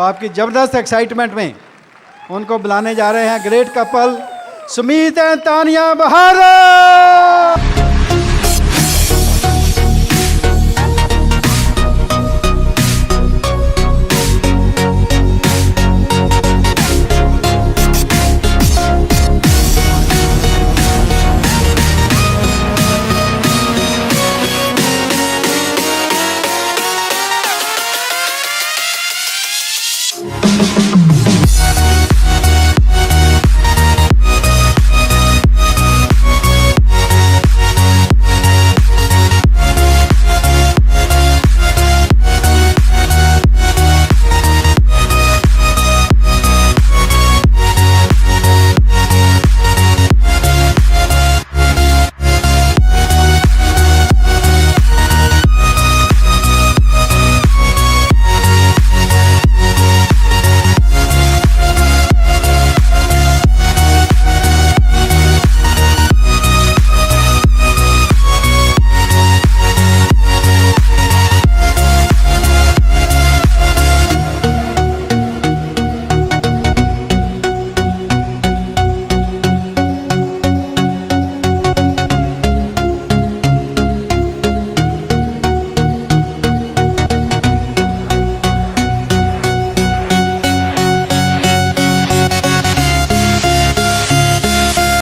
आपकी ज़बरदस्त एक्साइटमेंट में उनको बुलाने जा रहे हैं great couple Sumeet and Tania Bahadur.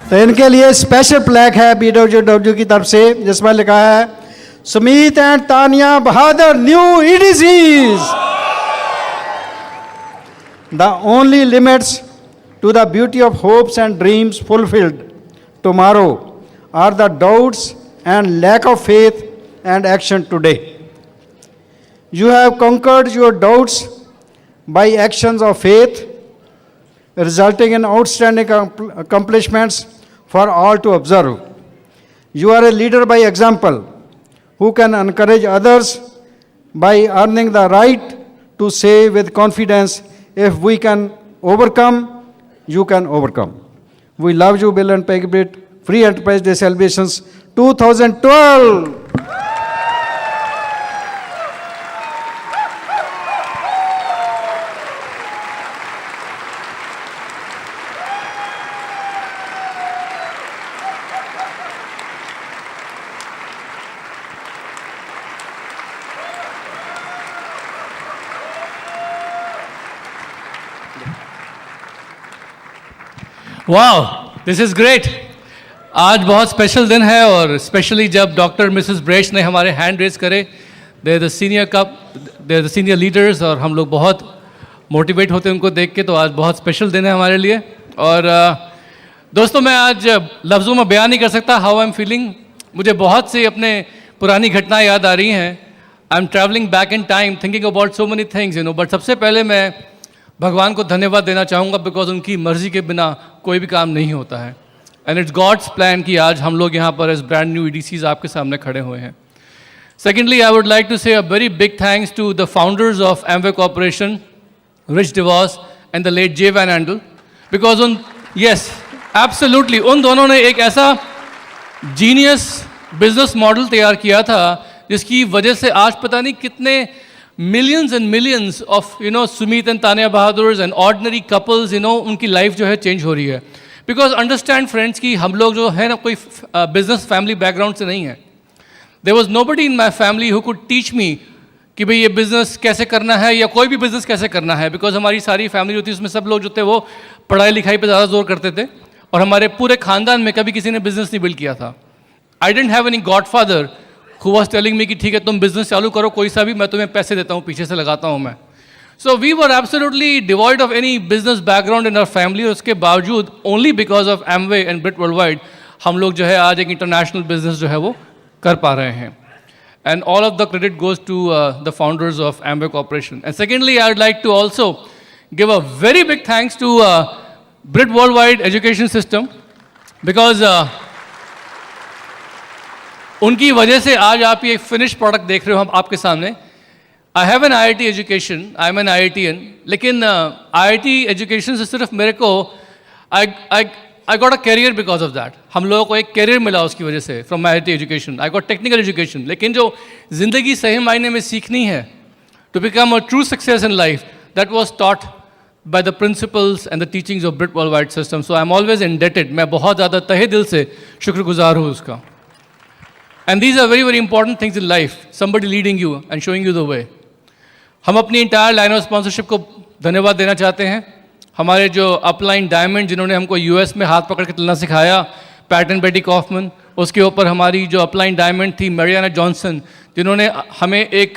तो इनके लिए स्पेशल प्लैक है BWW की तरफ से जिसमें लिखा है Sumeet and Tania Bahadur new EDCs। The only limits to the beauty of hopes and dreams fulfilled tomorrow are the doubts and lack of faith and action today. You have conquered your doubts by actions of faith, resulting in outstanding accomplishments for all to observe. You are a leader by example who can encourage others by earning the right to say with confidence, if we can overcome, you can overcome. We love you, Bill and Peggy Britt. Free Enterprise Day Celebrations 2012. वाह, this is great. आज बहुत special दिन है और specially जब doctor Mrs ब्रेश ने हमारे hand raise करे, दे द सीनियर लीडर्स, और हम लोग बहुत मोटिवेट होते हैं उनको देख के। तो आज बहुत स्पेशल दिन है हमारे लिए। और दोस्तों, मैं आज लफ्ज़ों में बयान नहीं कर सकता हाउ आई एम फीलिंग। मुझे बहुत सी अपने पुरानी घटनाएं याद आ रही हैं। I am travelling back in time thinking about so many things but सबसे पहले मैं भगवान को धन्यवाद देना चाहूँगा बिकॉज उनकी मर्ज़ी के बिना कोई भी काम नहीं होता है। एंड इट्स गॉड्स प्लान कि आज हम लोग यहाँ पर एज ब्रांड न्यू EDCs आपके सामने खड़े हुए हैं। Secondly, I would like to say a very big thanks to the founders of Amway Corporation, Rich DeVos and the late Jay Van Andel, because absolutely उन दोनों ने एक ऐसा जीनियस बिजनेस मॉडल तैयार किया था जिसकी वजह से आज पता नहीं कितने millions and millions of Sumit and Tanya Bahadurs and ordinary couples उनकी लाइफ जो है चेंज हो रही है। बिकॉज अंडरस्टैंड फ्रेंड्स कि हम लोग जो है ना कोई बिजनेस फैमिली बैकग्राउंड से नहीं है। There was nobody in my family who could teach me कि भाई ये बिज़नेस कैसे करना है या कोई भी बिज़नेस कैसे करना है। बिकॉज हमारी सारी फैमिली होती है उसमें सब लोग जो थे वो पढ़ाई लिखाई पे ज़्यादा जोर करते थे और हमारे पूरे खानदान में कभी किसी ने बिज़नेस नहीं बिल्ड किया था। I didn't have any godfather who was telling me कि ठीक है तुम बिजनेस चालू करो कोई सा भी, मैं तुम्हें पैसे देता हूँ, पीछे से लगाता हूँ मैं। So we were absolutely devoid of any business background in our family. और उसके बावजूद only because of Amway and Britt world wide हम लोग जो है आज एक इंटरनेशनल बिजनेस जो है वो कर पा रहे हैं। And all of the credit goes to the founders of Amway Corporation. And secondly, I would like to also give a very big thanks to Britt world wide education system because उनकी वजह से आज आप ये finish product देख रहे हो हम आपके सामने। I have an IIT education, I am an IITian, लेकिन IIT एजुकेशन से सिर्फ मेरे को I got a career because of that. हम लोगों को एक कैरियर मिला उसकी वजह से फ्रॉम IIT education. I got technical education, लेकिन जो ज़िंदगी सही मायने में सीखनी है to become a true success in life, that was taught by the principles and the teachings of Brit Worldwide System. So I'm always indebted. मैं बहुत ज़्यादा तहे दिल से शुक्रगुजार हूँ उसका. And these are very, very important things in life. Somebody leading you and showing you the way. हम अपनी इंटायर लाइन ऑफ स्पॉन्सरशिप को धन्यवाद देना चाहते हैं. हमारे जो अपलाइन डायमंड जिन्होंने हमको यूएस में हाथ पकड़ के चलना सिखाया, पैट एंड बेटी कॉफमन. उसके ऊपर हमारी जो अपलाइन डायमंड थी मैरियाना जॉनसन, जिन्होंने हमें एक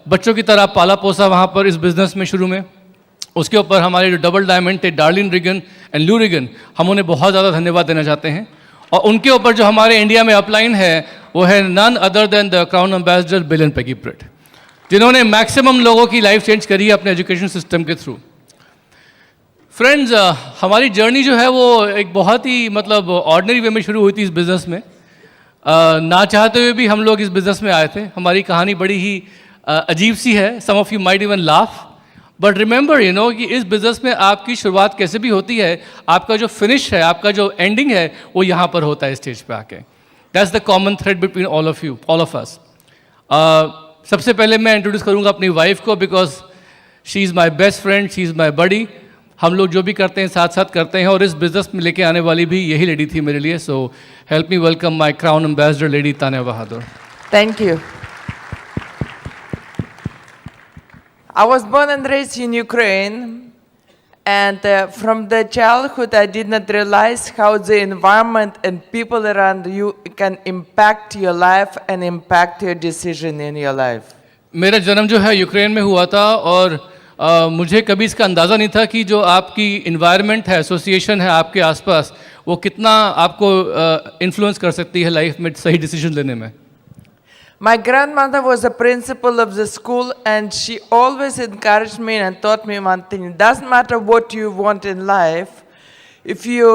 बच्चों की तरह पाला पोसा वहाँ पर इस बिज़नेस में शुरू में. उसके ऊपर हमारे जो डबल डायमंड थे डार्लिन रिगन एंड लू रिगन, हम उन्हें बहुत ज़्यादा धन्यवाद देना चाहते हैं. और उनके ऊपर जो हमारे इंडिया में अपलाइन है वो है none other than the crown ambassador Bill and Peggy Britt, जिन्होंने मैक्सिमम लोगों की लाइफ चेंज करी है अपने एजुकेशन सिस्टम के थ्रू. फ्रेंड्स, हमारी जर्नी जो है वो एक बहुत ही मतलब ऑर्डिनरी वे में शुरू हुई थी इस बिज़नेस में. ना चाहते हुए भी हम लोग इस बिज़नेस में आए थे. हमारी कहानी बड़ी ही अजीब सी है. Some of you might even laugh, but remember you know कि इस बिज़नेस में आपकी शुरुआत कैसे भी होती है, आपका जो फिनिश है, आपका जो एंडिंग है, वो यहाँ पर होता है स्टेज पे आके. That's the common thread between all of you, all of us. सबसे पहले मैं इंट्रोड्यूस करूँगा अपनी वाइफ को, because she is my best friend, she is my buddy. हम लोग जो भी करते हैं साथ साथ करते हैं, और इस बिज़नेस में लेके आने वाली भी यही लेडी थी मेरे लिए. So help me welcome my crown ambassador lady Tanya Bahadur. Thank you. I was born and raised in Ukraine, and from the childhood I did not realize how the environment and people around you can impact your life and impact your decision in your life. मेरा जन्म जो है Ukraine में हुआ था, और मुझे कभी इसका अंदाज़ा नहीं था कि जो आपकी इन्वायरमेंट है, एसोसिएशन है आपके आसपास, वो कितना आपको इन्फ्लुएंस कर सकती है लाइफ में सही डिसीजन लेने में. My grandmother was a principal of the school, and she always encouraged me and taught me one thing: it doesn't matter what you want in life, if you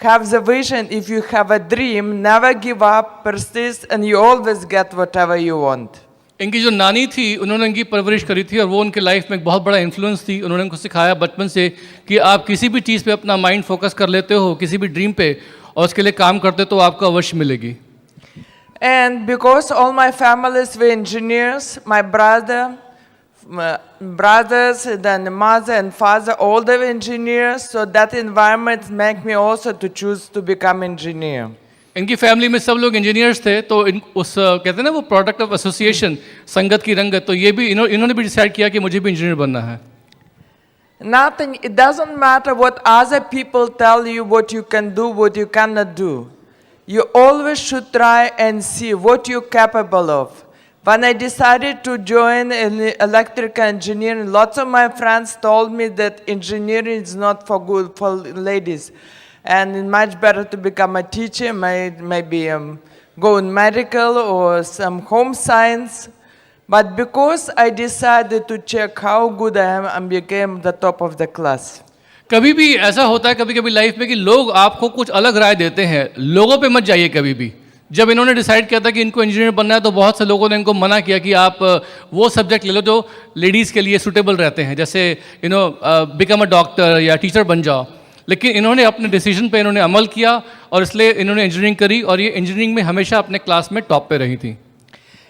have the vision, if you have a dream, never give up, persist, and you always get whatever you want. इनकी जो नानी थी, उन्होंने इनकी परवरिश करी थी, और वो उनके लाइफ में एक बहुत बड़ा इन्फ्लुएंस थी. उन्होंने उनको सिखाया बचपन से कि आप किसी भी चीज़ पे अपना माइंड फोकस कर लेते हो, किसी भी ड्रीम पे, और उसके लिए काम करते तो आपको अवश्य मिलेगी. And because all my families were engineers, my brothers, then mother and father, all they were engineers, so that environment make me also to choose to become engineer. इनकी फैमिली में सब लोग इंजीनियर्स थे, तो उस कहते हैं ना वो प्रोडक्ट ऑफ एसोसिएशन, संगत की रंगत, तो ये भी इन्होंने भी डिसाइड किया कि मुझे भी इंजीनियर बनना है. Nothing, it doesn't matter what other people tell you, what you can do, what you cannot do. You always should try and see what you're capable of. When I decided to join electrical engineering, lots of my friends told me that engineering is not for good for ladies, and it's much better to become a teacher, maybe go in medical or some home science. But because I decided to check how good I am, I became the top of the class. कभी भी ऐसा होता है कभी कभी life में कि लोग आपको कुछ अलग राय देते हैं. लोगों पे मत जाइए कभी भी. जब इन्होंने डिसाइड किया था कि इनको इंजीनियर बनना है, तो बहुत से लोगों ने इनको मना किया कि आप वो सब्जेक्ट ले लो जो लेडीज़ के लिए सूटेबल रहते हैं, जैसे बिकम अ डॉक्टर या टीचर बन जाओ. लेकिन इन्होंने अपने डिसीजन पे इन्होंने अमल किया, और इसलिए इन्होंने इंजीनियरिंग करी, और ये इंजीनियरिंग में हमेशा अपने क्लास में टॉप पे रही थी.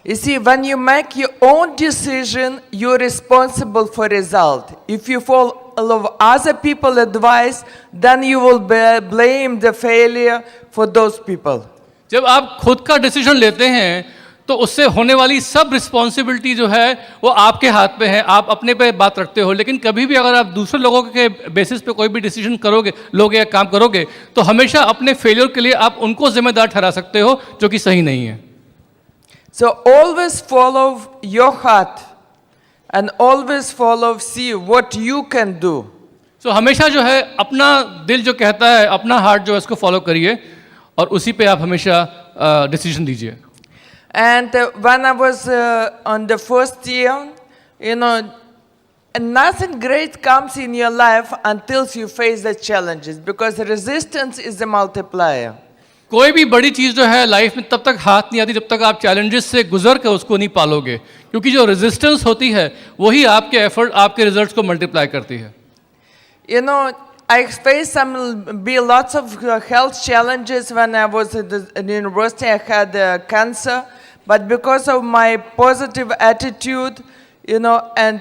You see, when you make your own decision, you're responsible for result. If you follow other people's advice, then you will blame the failure for those people. जब आप खुद का डिसीजन लेते हैं, तो उससे होने वाली सब रिस्पॉन्सिबिलिटी जो है वो आपके हाथ पे है. आप अपने पे बात रखते हो, लेकिन कभी भी अगर आप दूसरे लोगों के बेसिस पे कोई भी डिसीजन करोगे, लोगे या काम करोगे, तो हमेशा अपने फेलियर के लिए आप उनको जिम्मेदार ठहरा सकते हो, जो कि सही नहीं है. So always follow your heart and always follow, see what you can do. So हमेशा जो है अपना दिल जो कहता है, अपना हार्ट जो है उसको फॉलो करिए, और उसी पे आप हमेशा डिसीजन दीजिए. And when I was on the first year, you know, nothing great comes in your life until you face the challenges, because resistance is a multiplier. कोई भी बड़ी चीज़ जो है लाइफ में तब तक हाथ नहीं आती जब तक आप चैलेंजेस से गुजर के उसको नहीं पालोगे, क्योंकि जो रेजिस्टेंस होती है वही आपके एफर्ट, आपके रिजल्ट्स को मल्टीप्लाई करती है. You know, I faced lots of health challenges when I was at the university. I had cancer, but because of my positive attitude, you know, and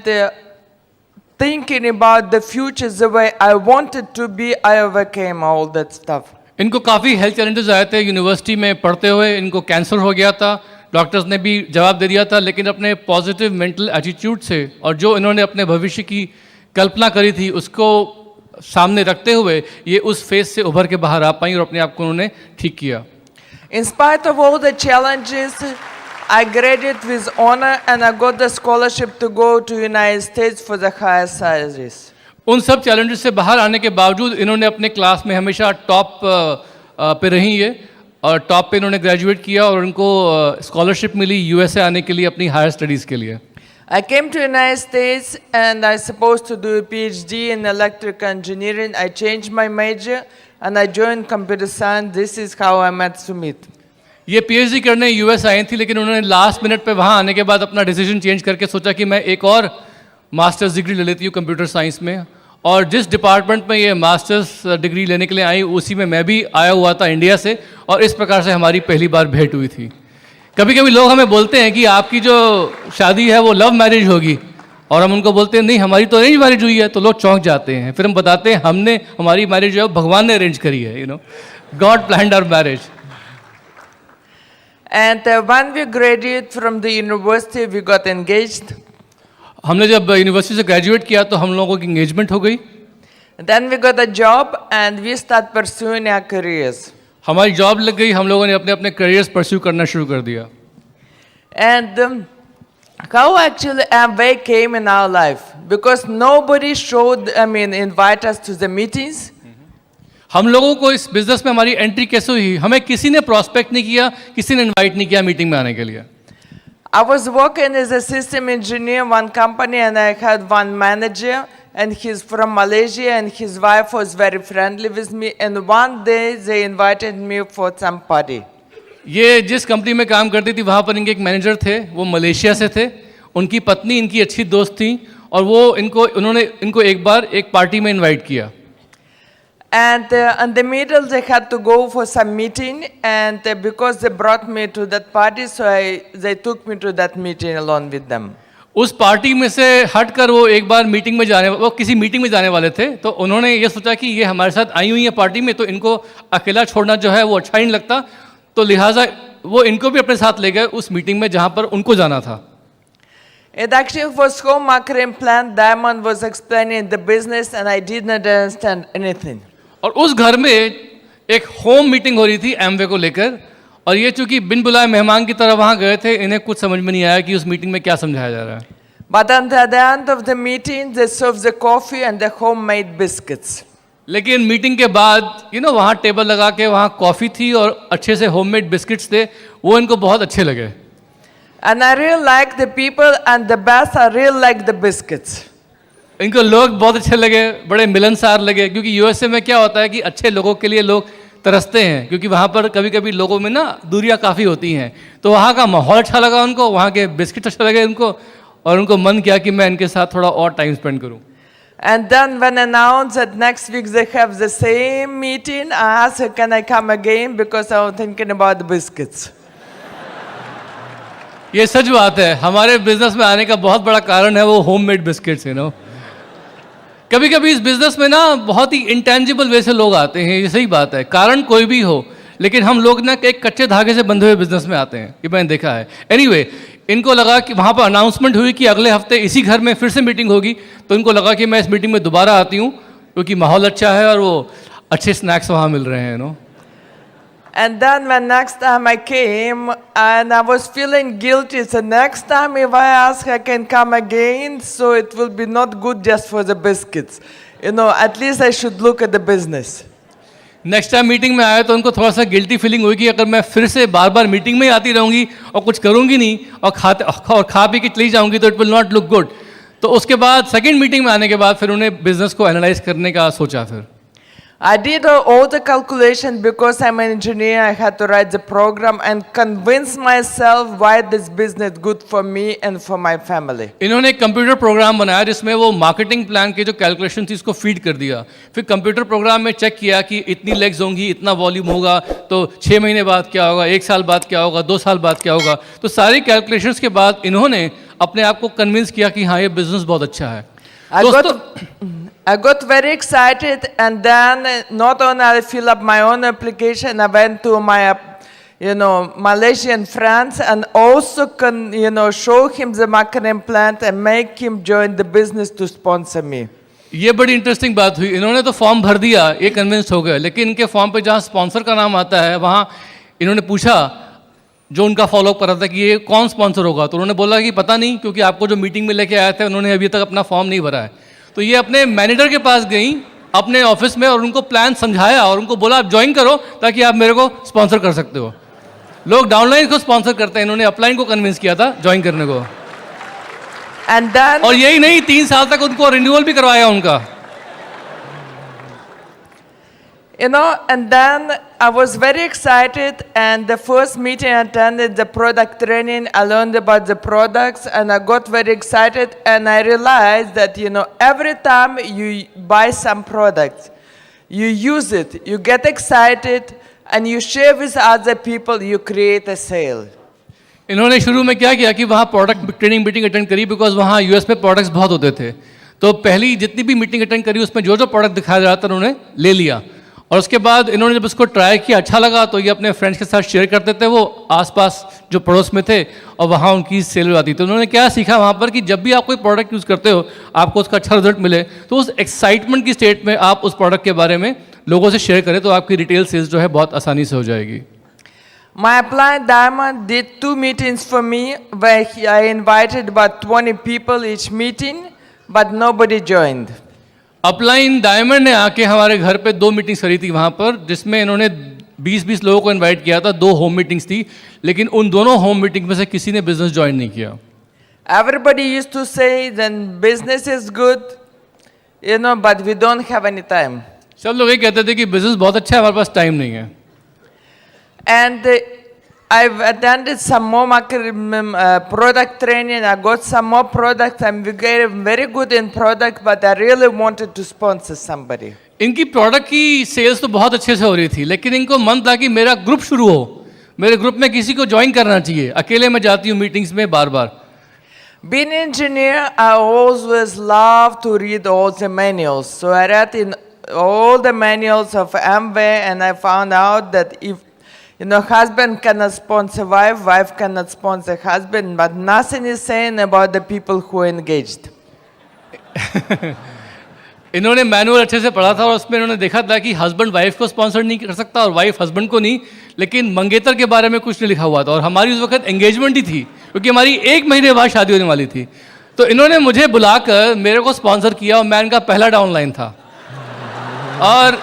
thinking about the future the way I wanted to be, I overcame all that stuff. इनको काफ़ी health challenges आए थे university में पढ़ते हुए, इनको cancer हो गया था, डॉक्टर्स ने भी जवाब दे दिया था, लेकिन अपने पॉजिटिव मेंटल एटीट्यूड से और जो इन्होंने अपने भविष्य की कल्पना करी थी उसको सामने रखते हुए ये उस फेज से उभर के बाहर आ पाई और अपने आप को उन्होंने ठीक किया। In spite of all the challenges, I graduated with honor and I got the scholarship to go to United States for the higher studies. उन सब चैलेंजेस से बाहर आने के बावजूद इन्होंने अपने क्लास में हमेशा टॉप पे रही ये और टॉप पे इन्होंने ग्रेजुएट किया और उनको स्कॉलरशिप मिली यूएसए आने के लिए अपनी हायर स्टडीज़ के लिए। I came to United States and I supposed to do a PhD in electrical engineering. I changed my major and I joined computer science. This is how I met Sumit. ये PhD करने US I थी, लेकिन उन्होंने last minute पे वहाँ आने के बाद अपना डिसीजन चेंज करके सोचा कि मैं एक और मास्टर्स डिग्री ले लेती हूँ कंप्यूटर साइंस में। और जिस डिपार्टमेंट में ये मास्टर्स डिग्री लेने के लिए आई उसी में मैं भी आया हुआ था इंडिया से, और इस प्रकार से हमारी पहली बार भेंट हुई थी। कभी कभी लोग हमें बोलते हैं कि आपकी जो शादी है वो लव मैरिज होगी, और हम उनको बोलते हैं नहीं हमारी तो अरेंज मैरिज हुई है, तो लोग चौंक जाते हैं। फिर हम बताते हैं हमारी मैरिज जो है भगवान ने अरेंज करी है, God planned our marriage. And when we graduated from the university, we got engaged. हमने जब यूनिवर्सिटी से ग्रेजुएट किया तो हम लोगों की इंगेजमेंट हो गई। Then we got a job and we start pursuing our careers. हमारी जॉब लग गई, हम लोगों ने अपने अपने करियर्स परस्यू करना शुरू कर दिया। And how actually Amway came in our life? Because nobody invite us to the meetings. हम लोगों को इस बिजनेस में हमारी एंट्री कैसे हुई? हमें किसी ने प्रोस्पेक्ट नहीं किया, किसी ने इनवाइट नहीं किया मीटिंग में आने के लिए। I was working as a system engineer in one company and I had one manager and he's from Malaysia and his wife was very friendly with me and one day they invited me for some party. ये जिस company में काम करती थी वहाँ पर इनके एक मैनेजर थे, वो मलेशिया से थे, उनकी पत्नी इनकी अच्छी दोस्त थी और उन्होंने इनको एक बार एक पार्टी में इनवाइट किया। And in the middle they had to go for some meeting and because they brought me to that party so they took me to that meeting along with them. उस party में से हटकर वो एक बार वो किसी meeting में जाने वाले थे, तो उन्होंने ये सोचा कि ये हमारे साथ आई हुई है पार्टी में, तो इनको अकेला छोड़ना जो है वो अच्छा ही नहीं लगता, तो लिहाजा वो इनको भी अपने साथ ले गए उस मीटिंग में जहाँ पर उनको जाना था। It actually was home marketing plan. Diamond was explaining the business and I did not understand anything. और उस घर में एक होम मीटिंग हो रही थी एमवे को लेकर, और ये चूंकि बिन बुलाए मेहमान की तरह वहाँ गए थे, इन्हें कुछ समझ में नहीं आया कि उस मीटिंग में क्या समझाया जा रहा है। But at the end of the meeting, they served the coffee and the homemade biscuits. लेकिन मीटिंग के बाद वहाँ टेबल लगा के वहाँ कॉफ़ी थी और अच्छे से होममेड बिस्किट्स थे, वो इनको बहुत अच्छे लगे। And I really like the people and the best, I really like the biscuits. इनको लोग बहुत अच्छे लगे, बड़े मिलनसार लगे, क्योंकि यूएसए में क्या होता है कि अच्छे लोगों के लिए लोग तरसते हैं, क्योंकि वहाँ पर कभी कभी लोगों में ना दूरियाँ काफ़ी होती हैं, तो वहाँ का माहौल अच्छा लगा उनको, वहाँ के बिस्किट अच्छे लगे उनको, और उनको मन किया कि मैं इनके साथ थोड़ा और टाइम स्पेंड करूँ। And then when announced that next week they have the same meeting, I asked, can I come again because I was thinking about the biscuits. ये सच बात है, हमारे बिजनेस में आने का बहुत बड़ा कारण है वो होममेड बिस्किट्स। कभी कभी इस बिजनेस में ना बहुत ही इंटेंजिबल वे से लोग आते हैं, ये सही बात है, कारण कोई भी हो, लेकिन हम लोग ना एक कच्चे धागे से बंधे हुए बिजनेस में आते हैं, ये मैंने देखा है। एनीवे, इनको लगा कि वहाँ पर अनाउंसमेंट हुई कि अगले हफ्ते इसी घर में फिर से मीटिंग होगी, तो इनको लगा कि मैं इस मीटिंग में दोबारा आती हूँ क्योंकि माहौल अच्छा है और वो अच्छे स्नैक्स वहाँ मिल रहे हैं। And then when next time I came and I was feeling guilty, so next time if I ask I can come again, so it will be not good just for the biscuits. At least I should look at the business. Next time meeting में आया तो उनको थोड़ा सा guilty feeling हुई कि अगर मैं फिर से बार बार मीटिंग में आती रहूँगी और कुछ करूँगी नहीं और खा पी के चली जाऊँगी तो it will not look good. तो उसके बाद सेकेंड मीटिंग में आने के बाद फिर उन्हें बिजनेस को एनालाइज करने का सोचा। फिर I did all the calculation because I'm an engineer. I had to write the program and convince myself why this business good for me and for my family. इन्होंने एक कंप्यूटर प्रोग्राम बनाया जिसमें वो marketing plan के जो calculation थी इसको feed कर दिया। फिर कंप्यूटर प्रोग्राम में चेक किया कि इतनी लेग्स होंगी, इतना वॉल्यूम होगा, तो 6 महीने बाद क्या होगा, 1 साल बाद क्या होगा, 2 साल बाद क्या होगा। तो सारी कैलकुलेशंस के बाद इन्होंने अपने आप को कन्विंस किया कि हाँ ये बिजनेस बहुत अच्छा है। I got very excited, and then not only I fill up my own application, I went to my, Malaysian friends and also show him the marketing plan and make him join the business to sponsor me. ये बड़ी interesting बात हुई, इन्होंने तो form भर दिया, ये convince हो गए, लेकिन इनके फॉर्म पे जहाँ स्पॉन्सर का नाम आता है वहाँ इन्होंने पूछा जो उनका फॉलोअप कर रहा था कि ये कौन स्पॉन्सर होगा, तो उन्होंने बोला कि पता नहीं, क्योंकि आपको जो मीटिंग में लेके आए थे उन्होंने अभी तक अपना फॉर्म नहीं भरा है। तो ये अपने मैनेजर के पास गई अपने ऑफिस में और उनको प्लान समझाया और उनको बोला आप ज्वाइन करो ताकि आप मेरे को स्पॉन्सर कर सकते हो। लोग डाउनलाइन को स्पॉन्सर करते हैं, इन्होंने अपलाइन को कन्विंस किया था ज्वाइन करने को। And then, और यही नहीं, 3 साल तक उनको रिन्यूअल भी करवाया उनका। and then I was very excited, and the first meeting I attended, the product training, I learned about the products, and I got very excited, and I realized that, every time you buy some products, you use it, you get excited, and you share with other people, you create a sale. इन्होंने शुरू में क्या किया कि वहाँ product training meeting attend करी, because वहाँ US में प्रोडक्ट्स बहुत होते थे। तो पहली जितनी भी मीटिंग अटेंड करी उसमें जो जो प्रोडक्ट दिखाया जा रहा था उन्होंने ले लिया, और उसके बाद इन्होंने जब उसको ट्राई किया अच्छा लगा तो ये अपने फ्रेंड्स के साथ शेयर करते थे, वो आसपास जो पड़ोस में थे, और वहाँ उनकी सेल हो जाती। तो उन्होंने क्या सीखा वहाँ पर कि जब भी आप कोई प्रोडक्ट यूज़ करते हो आपको उसका अच्छा रिजल्ट मिले, तो उस एक्साइटमेंट की स्टेट में आप उस प्रोडक्ट के बारे में लोगों से शेयर करें तो आपकी रिटेल सेल्स जो है बहुत आसानी से हो जाएगी। My Applied Diamond did 2 meetings for me where I invited about 20 people each meeting, but nobody joined. Upline diamond ने आके हमारे घर पे 2 मीटिंग्स करी थी वहाँ पर, जिसमें इन्होंने 20-20 लोगों को इनवाइट किया था। 2 होम मीटिंग्स थी, लेकिन उन दोनों होम मीटिंग में से किसी ने बिजनेस ज्वाइन नहीं किया। Everybody used to say then business is good, but we don't have any time. सब लोग ये कहते थे कि बिजनेस बहुत अच्छा है, हमारे पास टाइम नहीं है। And I've attended some more product training. I got some more products. I'm very good in product, but I really wanted to sponsor somebody. इनकी प्रोडक्ट की सेल्स तो बहुत अच्छे से हो रही थी, लेकिन इनको मन था कि मेरा ग्रुप शुरू हो, मेरे ग्रुप में किसी को ज्वाइन करना चाहिए। अकेले मैं जाती हूँ मीटिंग्स में बार बार। Being an engineer, I always love to read all the manuals. So I read in all the manuals of Amway, and I found out that if husband cannot sponsor wife, wife cannot sponsor husband, but nothing is saying about the people who are engaged. इन्होंने manual अच्छे से पढ़ा था और उसमें इन्होंने देखा था कि हस्बैंड वाइफ को स्पॉन्सर नहीं कर सकता और वाइफ हस्बैंड को नहीं, लेकिन मंगेतर के बारे में कुछ नहीं लिखा हुआ था। और हमारी उस वक्त एंगेजमेंट ही थी, क्योंकि हमारी 1 महीने बाद शादी होने वाली थी। तो इन्होंने मुझे बुलाकर मेरे को स्पॉन्सर किया और मैं इनका पहला डाउनलाइन था। और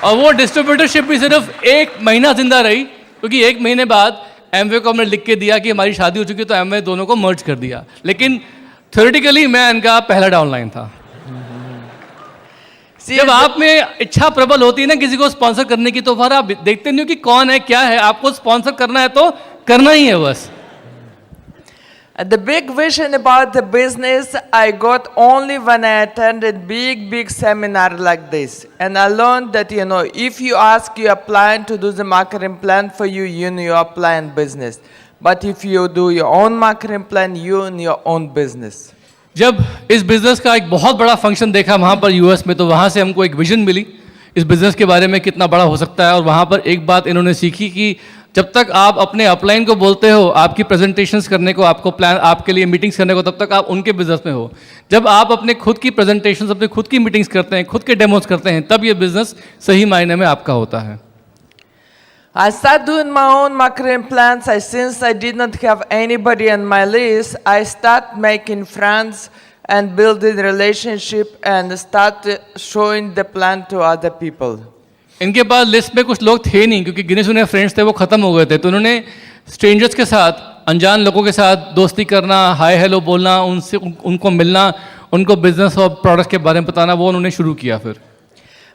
वो डिस्ट्रीब्यूटरशिप भी सिर्फ 1 महीना जिंदा रही, क्योंकि 1 महीने बाद एमवे को हमने लिख के दिया कि हमारी शादी हो चुकी, तो एमवे दोनों को मर्ज कर दिया। लेकिन थ्योरेटिकली मैं इनका पहला डाउनलाइन था। जब आप में इच्छा प्रबल होती है ना किसी को स्पॉन्सर करने की, तो फिर आप देखते नहीं हो कि कौन है क्या है, आपको स्पॉन्सर करना है तो करना ही है बस। The big vision about the business I got only when I attended big seminar like this. And I learned that, if you ask your client to do the marketing plan for you, you are applying business. But if you do your own marketing plan, you own your own business. जब इस business का एक बहुत बड़ा function देखा वहाँ पर US में, तो वहाँ से हमको एक विजन मिली इस बिज़नेस के बारे में कितना बड़ा हो सकता है। और वहाँ पर एक बात इन्होंने सीखी कि जब तक आप अपने अपलाइन को बोलते हो आपकी प्रेजेंटेशंस करने को, आपको प्लान आपके लिए मीटिंग्स करने को, तब तक आप उनके बिजनेस में हो। जब आप अपने खुद की प्रेजेंटेशंस, अपने खुद की मीटिंग्स करते हैं, खुद के डेमोज करते हैं, तब ये बिजनेस सही मायने में आपका होता है। I started doing my own marketing plans. Since I did not have anybody on my list, I started making friends and building relationship and start showing the plan to other people. इनके पास list में कुछ लोग थे नहीं, क्योंकि गिने चुने friends थे वो ख़त्म हो गए थे। तो उन्होंने स्ट्रेंजर्स के साथ, अनजान लोगों के साथ दोस्ती करना, हाय हेलो बोलना, उनसे उनको मिलना, उनको बिजनेस और प्रोडक्ट के बारे में बताना, वो उन्होंने शुरू किया फिर।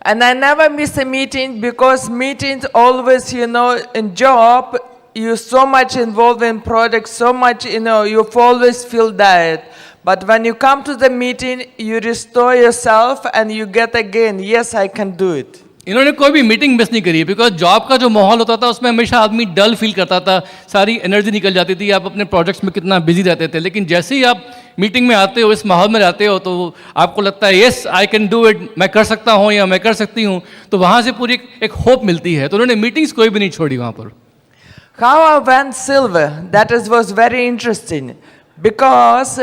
And I never miss a meeting, because meetings always, in job, you're so much involved in products, so much, you always feel that. But when you come to the meeting, you restore yourself and you get again, yes, I can do it. इन्होंने कोई भी meeting miss नहीं करी, because job का जो माहौल होता था उसमें हमेशा आदमी डल फील करता था, सारी एनर्जी निकल जाती थी, आप अपने प्रोजेक्ट्स में कितना बिजी रहते थे। लेकिन जैसे ही आप मीटिंग में आते हो, इस माहौल में रहते हो, तो आपको लगता है yes I can do it, मैं कर सकता हूँ या मैं कर सकती हूँ। तो वहाँ से पूरी एक होप मिलती है। तो उन्होंने मीटिंग्स कोई भी नहीं छोड़ी वहाँ पर। How I went silver, was very interesting because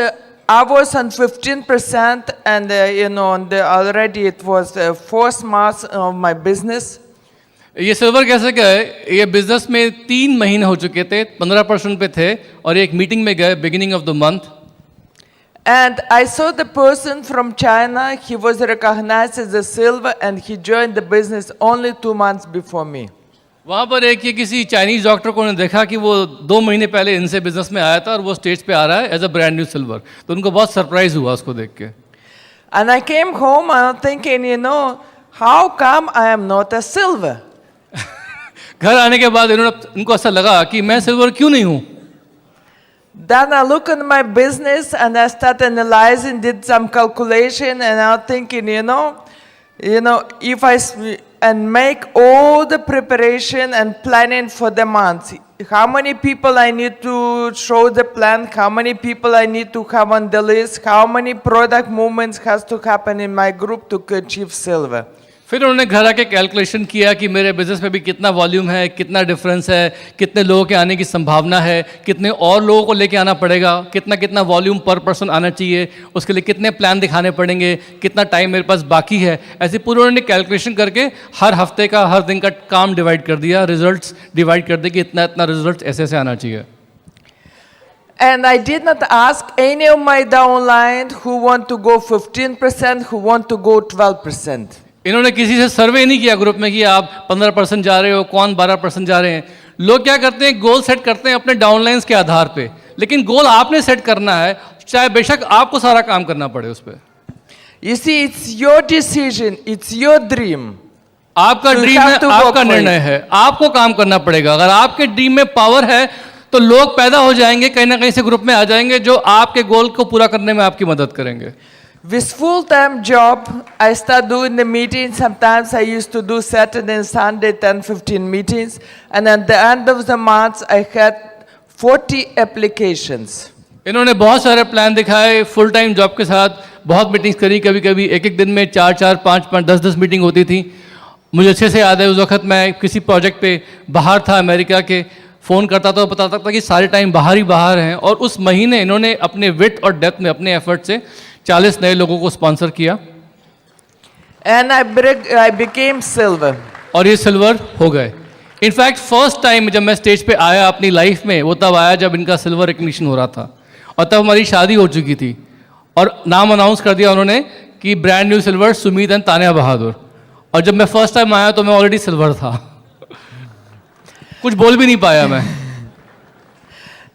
I was on 15% and already it was the fourth month of my business. ये सिल्वर कैसे गए? ये बिजनेस में 3 महीने हो चुके थे, 15% पे थे, और एक मीटिंग में गए beginning of the month. And I saw the person from China, he was recognized as a silver and he joined the business only 2 months before me. वहाँ पर एक ये किसी चाइनीज डॉक्टर को उन्होंने देखा कि वो 2 महीने पहले इनसे बिजनेस में आया था और वो स्टेज पे आ रहा है as a brand new silver. तो उनको बहुत सरप्राइज हुआ उसको देख के। And I came home and I'm thinking, how come I am not a silver? घर आने के बाद उनको ऐसा लगा कि मैं सिल्वर क्यों नहीं हूँ। Then I look at my business and I start analyzing, did some calculation, and I'm thinking, if and make all the preparation and planning for the month. How many people I need to show the plan, how many people I need to have on the list, how many product movements has to happen in my group to achieve silver. फिर उन्होंने घर आके calculation किया कि मेरे business में भी कितना वॉल्यूम है, कितना डिफरेंस है, कितने लोगों के आने की संभावना है, कितने और लोगों को लेके आना पड़ेगा, कितना वॉल्यूम पर पर्सन आना चाहिए, उसके लिए कितने प्लान दिखाने पड़ेंगे, कितना टाइम मेरे पास बाकी है। ऐसे पूरे उन्होंने कैलकुलेशन करके हर हफ्ते का, हर दिन का काम डिवाइड कर दिया, रिजल्ट्स डिवाइड कर दिए कि इतना रिजल्ट ऐसे आना चाहिए। And I did not ask any of my downline who want to go 15%, who want to go 12%. इन्होंने किसी से सर्वे नहीं किया ग्रुप में कि आप 15% जा रहे हो, कौन 12% जा रहे हैं। लोग क्या करते हैं, गोल सेट करते हैं अपने डाउनलाइंस के आधार पे, लेकिन गोल आपने सेट करना है, चाहे बेशक आपको सारा काम करना पड़े उस पर। You see, it's your decision, it's your dream. आपका ड्रीम है, आपका निर्णय है, आपको काम करना पड़ेगा। अगर आपके ड्रीम में पावर है तो लोग पैदा हो जाएंगे, कहीं ना कहीं से ग्रुप में आ जाएंगे जो आपके गोल को पूरा करने में आपकी मदद करेंगे। With full-time job, I start doing the meetings. Sometimes I used to do Saturday and Sunday 10-15 meetings. And at the end of the month, I had 40 applications. इन्होंने बहुत सारे प्लान दिखाए, फुल टाइम जॉब के साथ बहुत meetings करी, कभी कभी एक दिन में 4-4, 5-5, 10-10 मीटिंग होती थी। मुझे अच्छे से याद है उस वक्त मैं किसी प्रोजेक्ट पे बाहर था अमेरिका के, फ़ोन करता था, बताता था कि सारे टाइम बाहर ही बाहर हैं। और उस महीने इन्होंने अपने विट और डेप्थ में, अपने एफर्ट से 40 नए लोगों को स्पॉन्सर किया। And I became silver. और ये सिल्वर हो गए। इनफैक्ट फर्स्ट टाइम जब मैं स्टेज पे आया अपनी लाइफ में, वो तब आया जब इनका सिल्वर रिकग्निशन हो रहा था, और तब हमारी शादी हो चुकी थी, और नाम अनाउंस कर दिया उन्होंने कि brand new silver Sumeet and Tania Bahadur. और जब मैं फर्स्ट टाइम आया तो मैं ऑलरेडी सिल्वर था। कुछ बोल भी नहीं पाया मैं।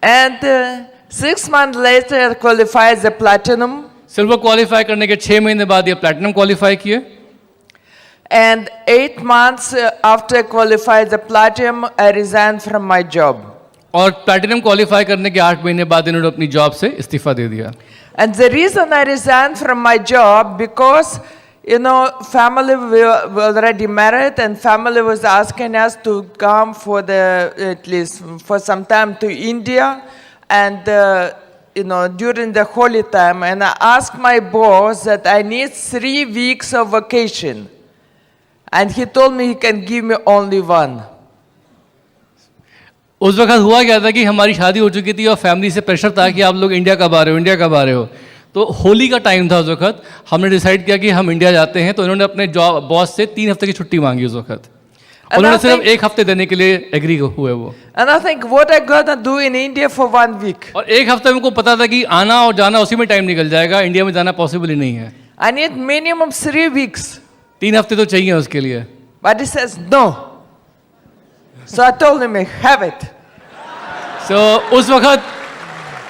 And 6 months later, I qualified as a platinum. Silver qualify करने के 6 महीने बाद ये प्लैटिनम क्वालिफाई किए। And 8 months after I qualified as a platinum, I resigned from my job. और प्लैटिनम क्वालिफाई करने के 8 महीने बाद इन्होंने अपनी जॉब से इस्तीफा दे दिया। And the reason I resigned from my job because family were already married, and family was asking us to come at least for some time to India, and during the holy time. And I asked my boss that I need 3 weeks of vacation, and he told me he can give me only 1. उस वक्त हुआ क्या था कि हमारी शादी हो चुकी थी और फैमिली से प्रेशर था कि आप लोग इंडिया कब आ रहे हो। तो होली का टाइम था उस वक्त, हमने डिसाइड किया कि हम इंडिया जाते हैं। तो इन्होंने अपने जॉब बॉस से 3 हफ्ते की छुट्टी मांगी उस वक्त, उन्होंने सिर्फ 1 हफ्ते देने के लिए एग्री हुए वो। And I think what I gonna do in India for 1 week? और 1 हफ्ते में उनको पता था कि आना और जाना उसी में टाइम निकल जाएगा, इंडिया में जाना पॉसिबल ही नहीं है। I need minimum 3 weeks. 3 हफ्ते तो चाहिए उसके लिए। But he says no. So I told him, have it. So उस वक्त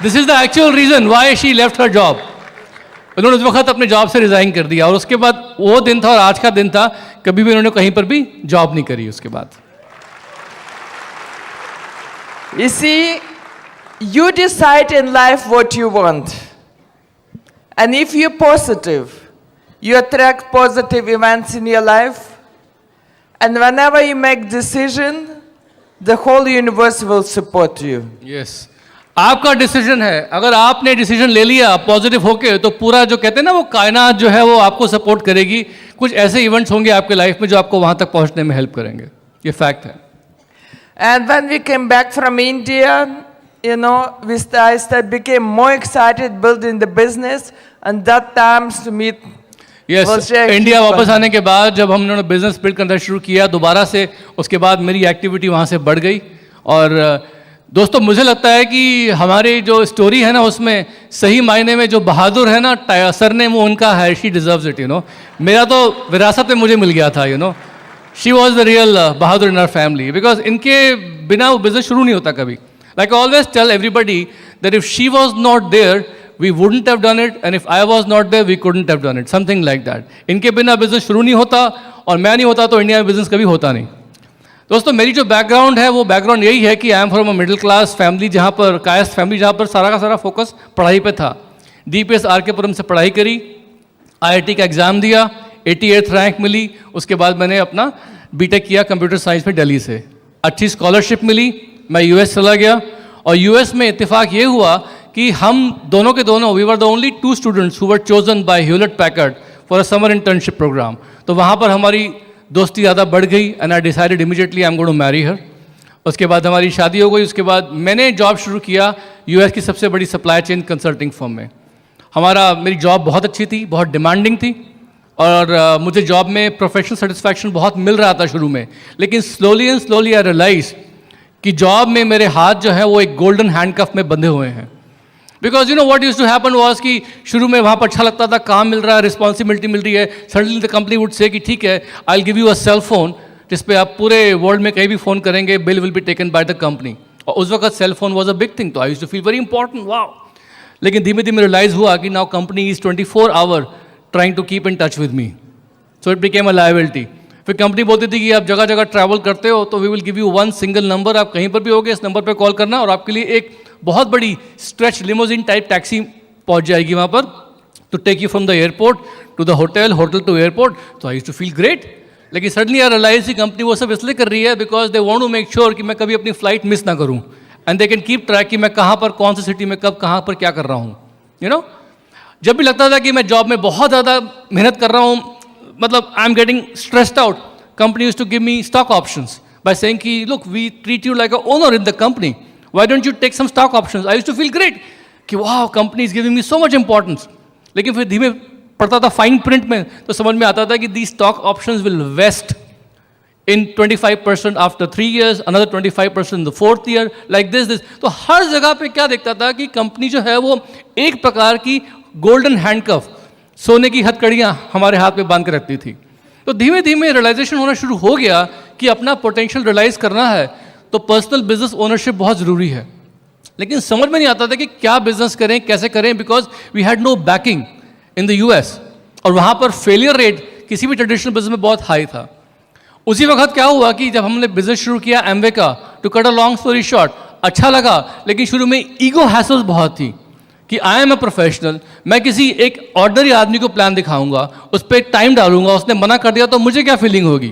this is the actual reason why she left her job. उन्होंने उस वक्त अपने जॉब से रिजाइन कर दिया, और उसके बाद वो दिन था और आज का दिन था, कभी भी उन्होंने कहीं पर भी जॉब नहीं करी उसके बाद। You see, you decide in life what you want. And if you're positive, you attract positive events in your life. And whenever you make decision, the whole universe will support you. Yes आपका decision है, अगर आपने decision ले लिया positive होके तो पूरा जो कहते हैं ना वो कायनात जो है वो आपको सपोर्ट करेगी. कुछ ऐसे इवेंट्स होंगे आपके लाइफ में जो आपको वहां तक पहुंचने में हेल्प करेंगे. ये फैक्ट है. And when we came back from India, you know, I became more excited building the business, and that times to meet. Yes India वापस आने के बाद जब हम लोगों ने बिजनेस बिल्ड करना शुरू किया दोबारा से, उसके बाद मेरी एक्टिविटी वहाँ से बढ़ गई. और दोस्तों मुझे लगता है कि हमारी जो स्टोरी है ना उसमें सही मायने में जो बहादुर है ना सरनेम वो उनका है. She deserves it. You know मेरा तो विरासत में मुझे मिल गया था. You know she was the real बहादुर इन आवर फैमिली, बिकॉज इनके बिना वो बिजनेस शुरू नहीं होता कभी. Like I always tell everybody that if she was not there we wouldn't have done it, and if I was not there we couldn't have done it, something like that. इनके बिना business शुरू नहीं होता और मैं नहीं होता तो इंडिया में बिजनेस कभी होता नहीं. दोस्तों मेरी जो बैकग्राउंड है वो बैकग्राउंड यही है कि I am from a middle class family, जहाँ पर कायस्थ फैमिली, जहाँ पर सारा का सारा फोकस पढ़ाई पे था. DPS RK पुरम से पढ़ाई करी, IIT का एग्ज़ाम दिया, 88th रैंक मिली. उसके बाद मैंने अपना BTech किया कंप्यूटर साइंस में दिल्ली से. अच्छी स्कॉलरशिप मिली, मैं US चला गया. और US में इत्तेफाक ये हुआ कि हम दोनों के दोनों we were the only 2 students who were chosen by Hewlett Packard for a summer internship program. तो वहाँ पर हमारी दोस्ती ज़्यादा बढ़ गई and I decided immediately I am going to marry her. उसके बाद हमारी शादी हो गई. उसके बाद मैंने जॉब शुरू किया US की सबसे बड़ी सप्लाई चेन कंसल्टिंग फर्म में. मेरी जॉब बहुत अच्छी थी, बहुत डिमांडिंग थी और मुझे जॉब में प्रोफेशनल सेटिस्फैक्शन बहुत मिल रहा था शुरू में. लेकिन स्लोली आई रियलाइज कि जॉब में मेरे हाथ जो है वो एक गोल्डन हैंडकफ में बंधे हुए हैं. Because you know what use to happen was कि शुरू में वहाँ पर अच्छा लगता था, काम मिल रहा है, रिस्पॉन्सिबिलिटी मिल रही है. Suddenly the company would say कि ठीक है I will give you a cell phone जिस पे आप पूरे वर्ल्ड में कहीं भी फ़ोन करेंगे, bill will be taken by the company. और उस वक्त cell phone was a big thing, तो I use to feel very important. Wow. लेकिन धीमे धीमे रियलाइज हुआ कि now company is 24 hour trying to keep in touch with me. So it became a liability. फिर कंपनी बोलती थी कि आप जगह जगह ट्रैवल करते हो तो we will give you 1 single number, आप कहीं पर भी होगे इस नंबर पर कॉल करना और आपके लिए एक बहुत बड़ी स्ट्रेच लिमोजिन टाइप टैक्सी पहुंच जाएगी वहाँ पर to take you from the airport to the hotel, hotel to airport. तो I used to feel great. लेकिन सडनली आई रियलाइज की कंपनी वो सब इसलिए कर रही है because they want to make sure कि मैं कभी अपनी फ्लाइट मिस ना करूँ and they can keep track कि मैं कहाँ पर, कौन सी सिटी में, कब, कहाँ पर क्या कर रहा हूँ. यू नो जब भी लगता था कि मैं जॉब में बहुत ज़्यादा मेहनत कर रहा हूँ, मतलब I am getting stressed out, company used to give me stock options by saying ki look we treat you like a owner in the company, why don't you take some stock options. I used to feel great कि wow company is giving me so much importance. लेकिन फिर धीमे पढ़ता था fine print में तो समझ में आता था कि these stock options will vest in 25% after 3 years, another 25% in the 4th year, like this. तो हर जगह पे क्या देखता था कि कंपनी जो है वो एक प्रकार की गोल्डन हैंडकफ, सोने की हथकड़ियाँ हमारे हाथ में बांध के रखती थी. तो धीमे धीमे रियलाइजेशन होना शुरू हो गया कि अपना पोटेंशियल रियलाइज करना है तो पर्सनल बिजनेस ओनरशिप बहुत ज़रूरी है. लेकिन समझ में नहीं आता था कि क्या बिजनेस करें, कैसे करें, because we had no backing in the US और वहाँ पर फेलियर रेट किसी भी ट्रेडिशनल बिजनेस में बहुत हाई था. उसी वक्त क्या हुआ कि जब हमने बिजनेस शुरू किया एमवे का, to cut a long story short, अच्छा लगा लेकिन शुरू में ईगो हैसल्स बहुत थी कि आई एम अ प्रोफेशनल, मैं किसी एक ऑर्डिनरी आदमी को प्लान दिखाऊंगा, उस पर टाइम डालूंगा, उसने मना कर दिया तो मुझे क्या फीलिंग होगी.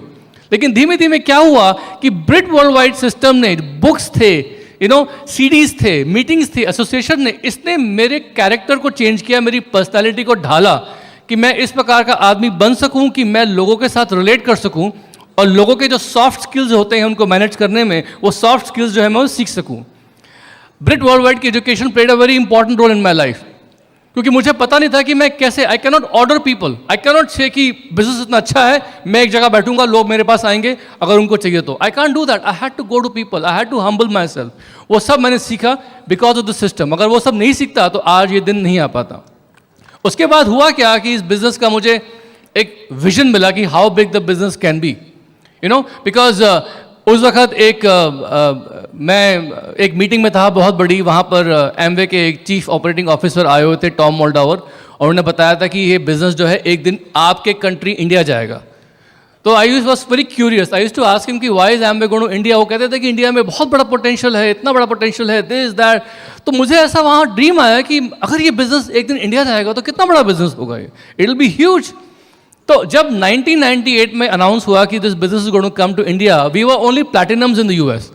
लेकिन धीमे धीमे क्या हुआ कि ब्रिट वर्ल्ड वाइड सिस्टम ने, बुक्स थे, यू नो CDs थे, मीटिंग्स थी, एसोसिएशन ने, इसने मेरे कैरेक्टर को चेंज किया, मेरी पर्सनैलिटी को ढाला कि मैं इस प्रकार का आदमी बन सकूं कि मैं लोगों के साथ रिलेट कर सकूं और लोगों के जो सॉफ्ट स्किल्स होते हैं उनको मैनेज करने में वो सॉफ्ट स्किल्स जो है मैं वो सीख सकूं. ब्रिट वर्ल्ड वाइड की education played a very important role in my life, क्योंकि मुझे पता नहीं था कि मैं कैसे, I can not order people, I can not say कि बिजनेस इतना अच्छा है मैं एक जगह बैठूंगा लोग मेरे पास आएंगे अगर उनको चाहिए तो. I can do that. I had to go to people, I had to humble myself. वो सब मैंने सीखा बिकॉज ऑफ द सिस्टम. अगर वो सब नहीं सीखता तो आज ये दिन नहीं आ पाता. उसके बाद हुआ क्या कि इस बिजनेस का मुझे एक विजन मिला कि how big the business can be, you know, because उस वक्त मैं एक मीटिंग में था बहुत बड़ी, वहाँ पर एमवे के एक चीफ ऑपरेटिंग ऑफिसर आए हुए थे, टॉम मोल्डावर, और उन्होंने बताया था कि ये बिजनेस जो है एक दिन आपके कंट्री इंडिया जाएगा. तो I was very curious. I used to ask him कि why is Amway going to India. वो कहते थे कि इंडिया में बहुत बड़ा पोटेंशियल है, इतना बड़ा पोटेंशियल है, दिस दैट. तो मुझे ऐसा वहाँ ड्रीम आया कि अगर ये बिजनेस एक दिन इंडिया जाएगा तो कितना बड़ा बिजनेस होगा ये, इट विल बी ह्यूज. तो जब 1998 में अनाउंस हुआ कि this business is going to come to India, we were only platinums in the US,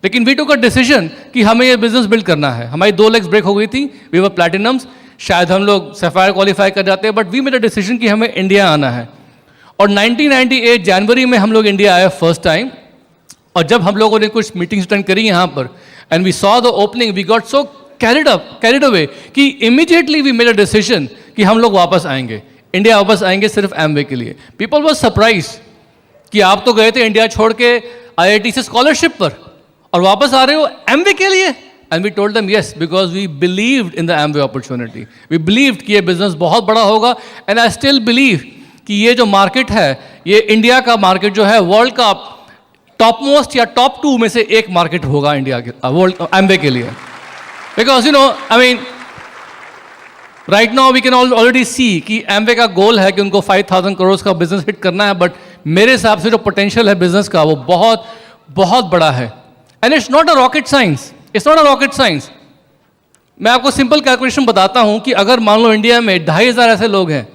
लेकिन वी टुक अ डिसीजन कि हमें ये बिजनेस बिल्ड करना है। हमारी 2 लेग्स ब्रेक हो गई थी, वी वर प्लैटिनम्स, शायद हम लोग सफायर क्वालिफाई कर जाते हैं, but we made a decision कि हमें इंडिया आना है। और 1998 जनवरी में हम लोग इंडिया आए फर्स्ट टाइम, और जब हम लोगों ने कुछ मीटिंग्स अटेंड करी यहाँ पर and we saw the opening, we got so carried away कि immediately we made a decision कि हम लोग वापस आएंगे, इंडिया वापस आएंगे सिर्फ एमवे के लिए। पीपल वाज सरप्राइज कि आप तो गए थे इंडिया छोड़ के आईआईटी से स्कॉलरशिप पर और वापस आ रहे हो एमवे के लिए। And we told them yes, because we believed in the Amway opportunity, we believed कि ये बिजनेस बहुत बड़ा होगा। एंड आई स्टिल बिलीव कि ये जो मार्केट है, ये इंडिया का मार्केट जो है, वर्ल्ड का टॉप मोस्ट या टॉप 2 में से एक मार्केट होगा इंडिया के वर्ल्ड एमवे के लिए। Because you know, I mean right now we can already see कि एमवे का गोल है कि उनको 5,000 करोड़ का बिजनेस हिट करना है, बट मेरे हिसाब से जो पोटेंशियल है बिजनेस का वो बहुत बहुत बड़ा है। And it's not a rocket science, it's not a rocket science. मैं आपको सिंपल कैलकुलेशन बताता हूं कि अगर मान लो इंडिया में 2,500 ऐसे लोग हैं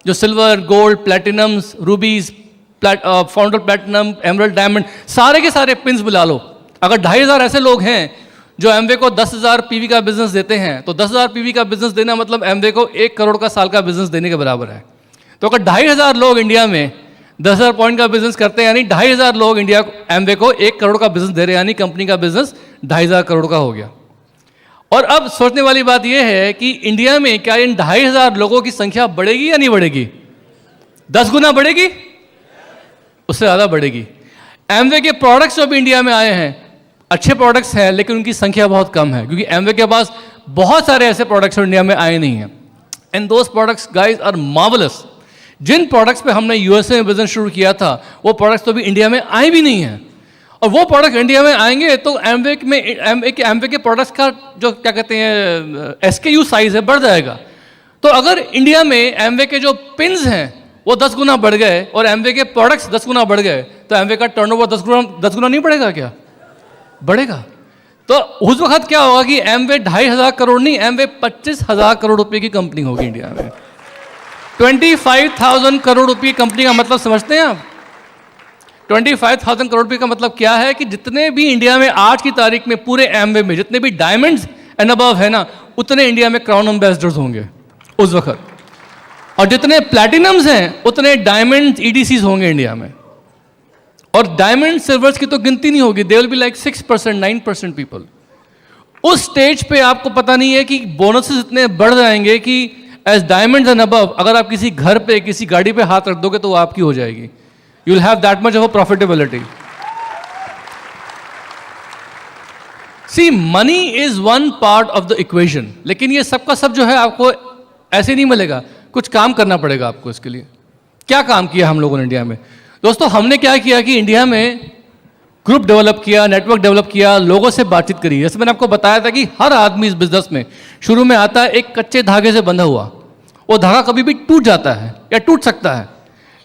जो silver, gold, platinums, rubies, founder platinum, emerald, diamond, सारे के सारे पिन्स मिला लो, अगर 2,500 ऐसे लोग हैं जो एमवे को 10,000 पीवी का बिजनेस देते हैं, तो 10,000 पीवी का बिजनेस देना मतलब एमवे को 1 करोड़ का साल का बिजनेस देने के बराबर है। तो अगर 2,500 लोग इंडिया में 10,000 पॉइंट का बिजनेस करते हैं, यानी 2,500 लोग इंडिया एमवे को 1 करोड़ का बिजनेस दे रहे हैं, यानी कंपनी का बिजनेस 2,500 करोड़ का हो गया। और अब सोचने वाली बात यह है कि इंडिया में क्या इन 2,500 लोगों की संख्या बढ़ेगी या नहीं बढ़ेगी? 10 गुना बढ़ेगी, उससे ज़्यादा बढ़ेगी। एमवे के प्रोडक्ट्स जो भी इंडिया में आए हैं अच्छे प्रोडक्ट्स हैं, लेकिन उनकी संख्या बहुत कम है, क्योंकि एमवे के पास बहुत सारे ऐसे प्रोडक्ट्स इंडिया में आए नहीं हैं। And those products guys are marvellous. जिन प्रोडक्ट्स पे हमने यूएसए में बिजनेस शुरू किया था, वो प्रोडक्ट्स तो भी इंडिया में आए भी नहीं हैं, और वो प्रोडक्ट इंडिया में आएंगे तो एमवे के प्रोडक्ट्स का जो क्या कहते हैं एसकेयू साइज है बढ़ जाएगा। तो अगर इंडिया में एमवे के जो पिन्स हैं वो 10 गुना बढ़ गए और एमवे के प्रोडक्ट्स 10 गुना बढ़ गए, तो एमवे का टर्नओवर 10 गुना नहीं बढ़ेगा क्या? बढ़ेगा। तो उस वक्त क्या होगा कि एमवे 2,500 करोड़ नहीं, एमवे 25,000 करोड़ रुपए की कंपनी होगी इंडिया में। 25,000 करोड़ रुपए कंपनी का मतलब समझते हैं आप? 25,000 करोड़ रुपए का मतलब क्या है कि जितने भी इंडिया में आज की तारीख में पूरे एमवे में जितने भी डायमंड्स एंड अबव है ना, उतने इंडिया में क्राउन एम्बेसडर्स होंगे उस वक्त, और जितने प्लैटिनम्स हैं उतने डायमंड ईडीसीज होंगे इंडिया में। और डायमंड सिल्वर्स की तो गिनती नहीं होगी, they will be like 6%, 9% people. उस स्टेज पे आपको पता नहीं है कि बोनसेस इतने बढ़ जाएंगे कि एज डायमंड्स एंड अबव, अगर आप किसी घर पे किसी गाड़ी पे हाथ रख दोगे तो वो आपकी हो जाएगी। You will have that much of a profitability. See, money is one part of the equation, लेकिन ये सबका सब जो है आपको ऐसे नहीं मिलेगा, कुछ काम करना पड़ेगा आपको इसके लिए। क्या काम किया हम लोगों ने इंडिया में? दोस्तों, हमने क्या किया कि इंडिया में ग्रुप डेवलप किया, नेटवर्क डेवलप किया, लोगों से बातचीत करी। जैसे मैंने आपको बताया था कि हर आदमी इस बिजनेस में शुरू में आता है एक कच्चे धागे से बंधा हुआ, वो धागा कभी भी टूट जाता है या टूट सकता है,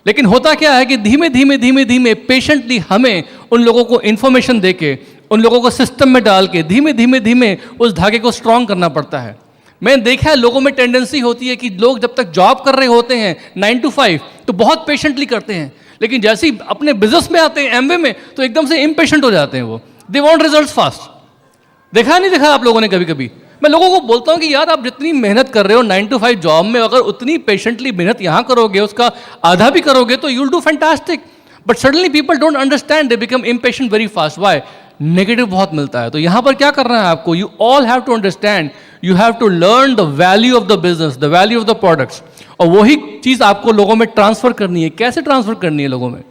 लेकिन होता क्या है कि धीमे धीमे धीमे धीमे पेशेंटली हमें उन लोगों को इन्फॉर्मेशन देके, उन लोगों को सिस्टम में डाल के धीमे धीमे धीमे उस धागे को स्ट्रांग करना पड़ता है। मैंने देखा है लोगों में टेंडेंसी होती है कि लोग जब तक जॉब कर रहे होते हैं 9 to 5 तो बहुत पेशेंटली करते हैं, लेकिन जैसे ही अपने बिजनेस में आते हैं एमवे में तो एकदम से इम्पेशेंट हो जाते हैं। वो दे वांट रिजल्ट्स फास्ट। देखा नहीं देखा आप लोगों ने? कभी कभी मैं लोगों को बोलता हूं कि यार आप जितनी मेहनत कर रहे हो 9 to 5 जॉब में, अगर उतनी पेशेंटली मेहनत यहां करोगे, उसका आधा भी करोगे तो you will do fantastic. But suddenly people don't understand, they become impatient very fast. Why? Negative बहुत मिलता है। तो यहां पर क्या करना है आपको? You all have to understand, you have to learn the value of the business, the value of the products, और वही चीज आपको लोगों में ट्रांसफर करनी है। कैसे ट्रांसफर करनी है लोगों में?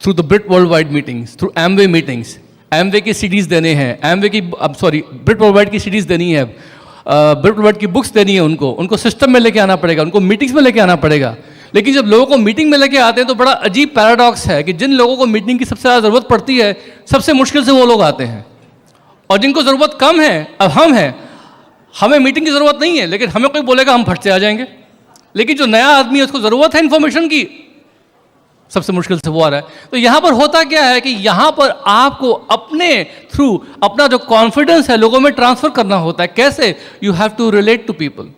Through the Britt world Wide meetings, through Amway meetings. Amway की सीडीज देने हैं, एमवे की ब्रिट वर्ल्ड वाइड की सीडीज देनी है, ब्रिट वर्ल्ड वाइड की बुक्स देनी है, उनको सिस्टम में लेके आना पड़ेगा, उनको मीटिंग्स में लेके आना पड़ेगा। लेकिन जब लोगों को मीटिंग में लेके आते हैं तो बड़ा अजीब पैराडॉक्स है कि जिन लोगों को मीटिंग की सबसे ज़्यादा ज़रूरत पड़ती है, सबसे मुश्किल से वो लोग आते हैं, और जिनको ज़रूरत कम है, अब हम हैं, हमें मीटिंग की ज़रूरत नहीं है, लेकिन हमें कोई बोलेगा हम फट से आ जाएंगे। लेकिन जो नया आदमी है उसको ज़रूरत है इन्फॉर्मेशन की, सबसे मुश्किल से वो आ रहा है। तो यहाँ पर होता क्या है कि यहाँ पर आपको अपने थ्रू अपना जो कॉन्फिडेंस है लोगों में ट्रांसफर करना होता है। कैसे? You have to relate to people.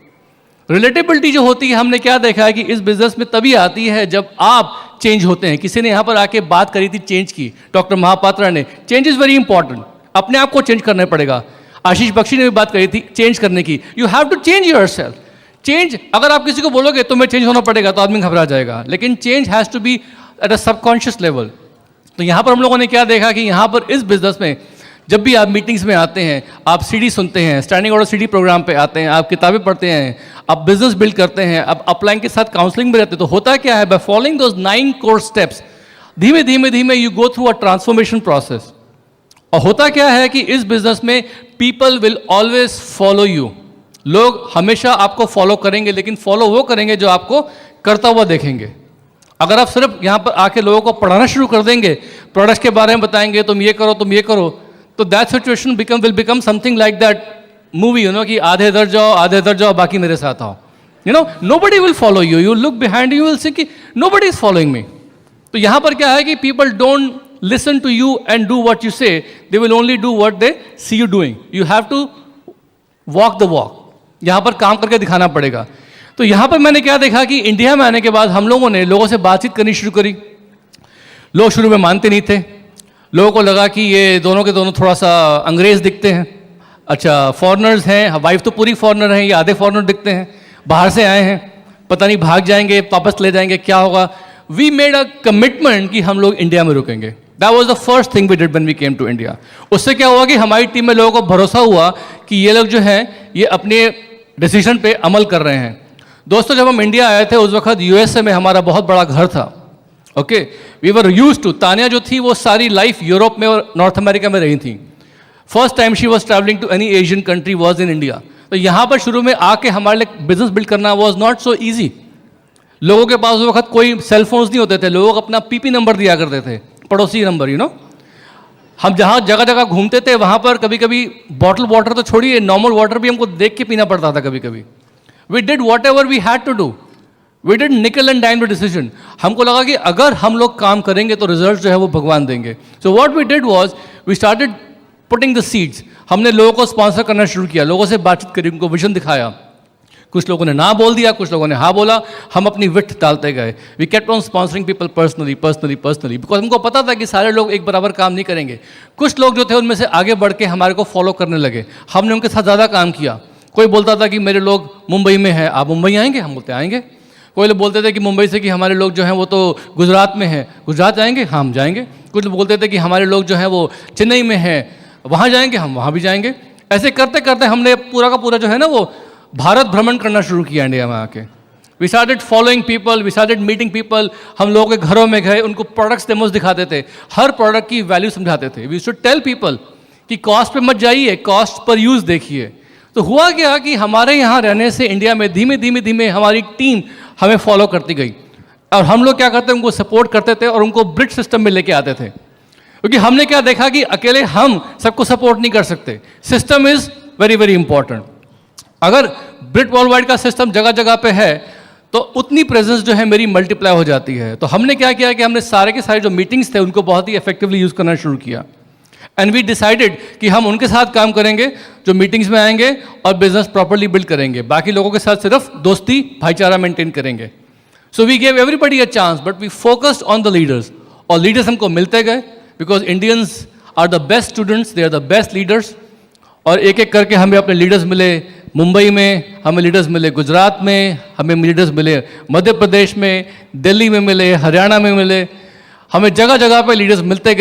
Relatability जो होती है, हमने क्या देखा है कि इस बिजनेस में तभी आती है जब आप चेंज होते हैं। किसी ने यहाँ पर आके बात करी थी चेंज की, डॉक्टर महापात्रा ने, चेंज इज़ वेरी इंपॉर्टेंट, अपने आप को चेंज करना पड़ेगा। आशीष बख्शी ने भी बात करी थी चेंज करने की, you have to change yourself. Change, अगर आप किसी को बोलोगे तुम्हें चेंज होना पड़ेगा तो आदमी घबरा जाएगा, लेकिन change has to be at a subconscious level. तो यहाँ पर हम लोगों ने क्या देखा कि यहाँ पर इस बिजनेस में जब भी आप मीटिंग्स में आते हैं, आप सीडी सुनते हैं, स्टैंडिंग ऑर्डर सीडी प्रोग्राम पे आते हैं, आप किताबें पढ़ते हैं, आप बिजनेस बिल्ड करते हैं, आप अपलाइन के साथ काउंसलिंग में रहते हैं, तो होता क्या है, by following those 9 core steps धीमे धीमे धीमे you go through a transformation process. और होता क्या है कि इस बिजनेस में people will always follow you. लोग हमेशा आपको फॉलो करेंगे, लेकिन फॉलो वो करेंगे जो आपको करता हुआ देखेंगे। अगर आप सिर्फ यहाँ पर आके लोगों को पढ़ाना शुरू कर देंगे, प्रोडक्ट्स के बारे में बताएंगे, तुम ये करो तुम ये करो, तो that situation will become something like that movie, you know, कि आधे इधर जाओ बाकी मेरे साथ आओ। You know, nobody will follow you, you look behind you will see कि नोबडी इज फॉलोइंग मी। तो यहाँ पर क्या है कि people don't listen to you and do what you say, they will only do what they see you doing. You have to walk the walk, यहाँ पर काम करके दिखाना पड़ेगा। तो यहाँ पर मैंने क्या देखा कि इंडिया में आने के बाद हम लोगों ने लोगों से बातचीत करनी शुरू करी। लोग शुरू में मानते नहीं थे, लोगों को लगा कि ये दोनों के दोनों थोड़ा सा अंग्रेज दिखते हैं, अच्छा फॉरेनर्स हैं, वाइफ तो पूरी फॉरेनर हैं, ये आधे फॉरेनर दिखते हैं, बाहर से आए हैं, पता नहीं भाग जाएंगे वापस ले जाएंगे, क्या होगा। वी मेड अ कमिटमेंट कि हम लोग इंडिया में रुकेंगे। That was the first thing we did when we came to India. उससे क्या हुआ कि हमारी टीम में लोगों को भरोसा हुआ कि ये लोग जो हैं ये अपने डिसीजन पे अमल कर रहे हैं। दोस्तों, जब हम इंडिया आए थे उस वक्त यूएसए में हमारा बहुत बड़ा घर था। Okay, we were used to, Tania जो थी वो सारी लाइफ यूरोप में और नॉर्थ अमेरिका में रही थी। First time she was traveling to any Asian country was in India. तो यहाँ पर शुरू में आके हमारे लिए बिजनेस बिल्ड करना वॉज नॉट सो ईजी। लोगों के पास उस वक्त कोई सेल फोन्स नहीं होते थे, लोग अपना पीपी नंबर दिया करते थे, पड़ोसी नंबर, यू नो। हम जहाँ जगह जगह घूमते थे वहाँ पर कभी कभी बॉटल वाटर तो छोड़िए, नॉर्मल वाटर भी हमको देख के पीना पड़ता था कभी कभी। We did whatever we had to do, we did nickel and dine the decision. हमको लगा कि अगर हम लोग काम करेंगे तो रिजल्ट जो है वो भगवान देंगे। So what we did was we started putting the seeds. हमने लोगों को स्पॉन्सर करना शुरू किया, लोगों से बातचीत करी, उनको विजन दिखाया। कुछ लोगों ने ना बोल दिया, कुछ लोगों ने हाँ बोला, हम अपनी विथ डालते गए। We kept on sponsoring people personally, because हमको पता था कि सारे लोग एक बराबर काम नहीं करेंगे। कुछ लोग जो थे उनमें से आगे बढ़ के हमारे को फॉलो करने लगे, हमने उनके साथ ज़्यादा काम किया। कोई बोलता था कि मेरे लोग मुंबई में हैं, आप मुंबई आएंगे? हम बोलते आएंगे। कोई लोग बोलते थे कि मुंबई से कि हमारे लोग जो हैं वो तो गुजरात में हैं, गुजरात जाएंगे? हाँ, हम जाएंगे। कुछ लोग बोलते थे कि हमारे लोग जो हैं वो चेन्नई में हैं, वहाँ जाएंगे? हम वहाँ भी जाएंगे। ऐसे करते करते हमने पूरा का पूरा जो है ना वो भारत भ्रमण करना शुरू किया इंडिया में आके। We started following people, we started meeting people. हम लोगों के घरों में गए, उनको प्रोडक्ट्स डेमोस दिखाते थे, हर प्रोडक्ट की वैल्यू समझाते थे। वी शुड टेल पीपल कि कॉस्ट पे मत जाइए, कॉस्ट पर यूज़ देखिए। तो हुआ क्या कि हमारे यहाँ रहने से इंडिया में धीमे धीमे धीमे हमारी टीम हमें फॉलो करती गई, और हम लोग क्या करते, उनको सपोर्ट करते थे और उनको ब्रिज सिस्टम में लेके आते थे। क्योंकि हमने क्या देखा कि अकेले हम सबको सपोर्ट नहीं कर सकते, system is very very important. अगर ब्रिट वर्ल्ड वाइड का सिस्टम जगह जगह पे है तो उतनी प्रेजेंस जो है मेरी मल्टीप्लाई हो जाती है। तो हमने क्या किया कि हमने सारे के सारे जो मीटिंग्स थे उनको बहुत ही इफेक्टिवली यूज़ करना शुरू किया। एंड वी डिसाइडेड कि हम उनके साथ काम करेंगे जो मीटिंग्स में आएंगे और बिजनेस प्रॉपर्ली बिल्ड करेंगे, बाकी लोगों के साथ सिर्फ दोस्ती भाईचारा मेंटेन करेंगे। So we gave everybody a chance, but we focused on the leaders. और लीडर्स हमको मिलते गए, because Indians are the best students, they are the best leaders. और एक एक करके हमें अपने लीडर्स मिले। मुंबई में हमें लीडर्स मिले, गुजरात में हमें लीडर्स मिले, मध्य प्रदेश में, दिल्ली में मिले, हरियाणा में मिले। हमें जगह जगह पे लीडर्स मिलते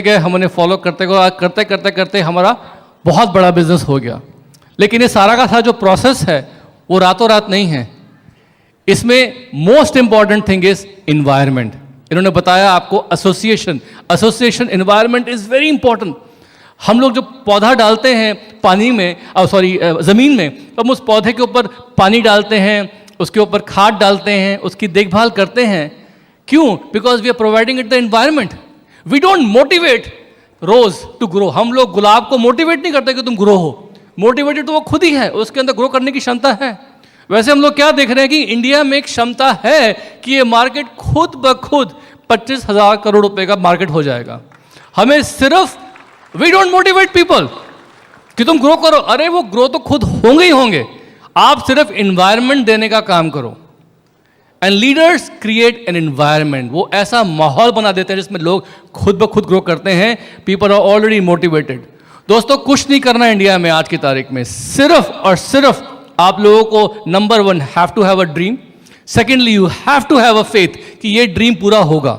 गए, हम उन्हें फॉलो करते गए, करते करते करते हमारा बहुत बड़ा बिजनेस हो गया। लेकिन ये सारा का सारा जो प्रोसेस है वो रातों रात नहीं है। इसमें most important thing is environment. इन्होंने बताया आपको association environment is very important. हम लोग जो पौधा डालते हैं पानी में, ज़मीन में, तो हम उस पौधे के ऊपर पानी डालते हैं, उसके ऊपर खाद डालते हैं, उसकी देखभाल करते हैं। क्यों? Because we are providing it the environment. We don't motivate rose to grow. हम लोग गुलाब को मोटिवेट नहीं करते कि तुम ग्रो हो, मोटिवेटेड तो वो खुद ही है, उसके अंदर ग्रो करने की क्षमता है। वैसे हम लोग क्या देख रहे हैं कि इंडिया में एक क्षमता है कि ये मार्केट खुद ब खुद 25,000 करोड़ रुपए का मार्केट हो जाएगा। हमें सिर्फ वी डोंट मोटिवेट पीपल कि तुम ग्रो करो, अरे वो ग्रो तो खुद होंगे ही होंगे। आप सिर्फ इन्वायरमेंट देने का काम करो। And leaders create an environment, वो ऐसा माहौल बना देते हैं जिसमें लोग खुद ब खुद ग्रो करते हैं। People are already motivated. दोस्तों, कुछ नहीं करना इंडिया में आज की तारीख में, सिर्फ और सिर्फ आप लोगों को number 1 have to have a dream, secondly you have to have a faith कि ये ड्रीम पूरा होगा।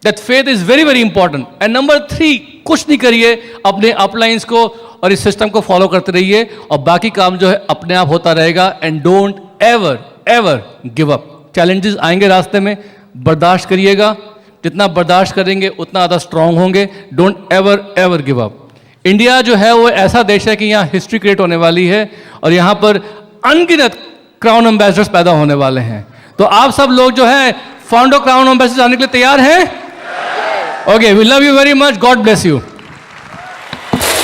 That faith is very very important. And number 3, कुछ नहीं करिए, अपने अपलाइंस को और इस सिस्टम को फॉलो करते रहिए और बाकी काम जो है अपने आप होता रहेगा। And don't ever ever give up. Challenges आएंगे रास्ते में, बर्दाश्त करिएगा, जितना बर्दाश्त करेंगे उतना ज़्यादा स्ट्रांग होंगे। Don't ever ever give up. India जो है वो ऐसा देश है कि यहाँ हिस्ट्री क्रिएट होने वाली है और यहाँ पर अनगिनत क्राउन एम्बेसडर्स पैदा होने वाले हैं। तो आप सब लोग जो है फाउंडर क्राउन एम्बेसडर आने के लिए तैयार हैं? Okay, we love you very much, God bless you.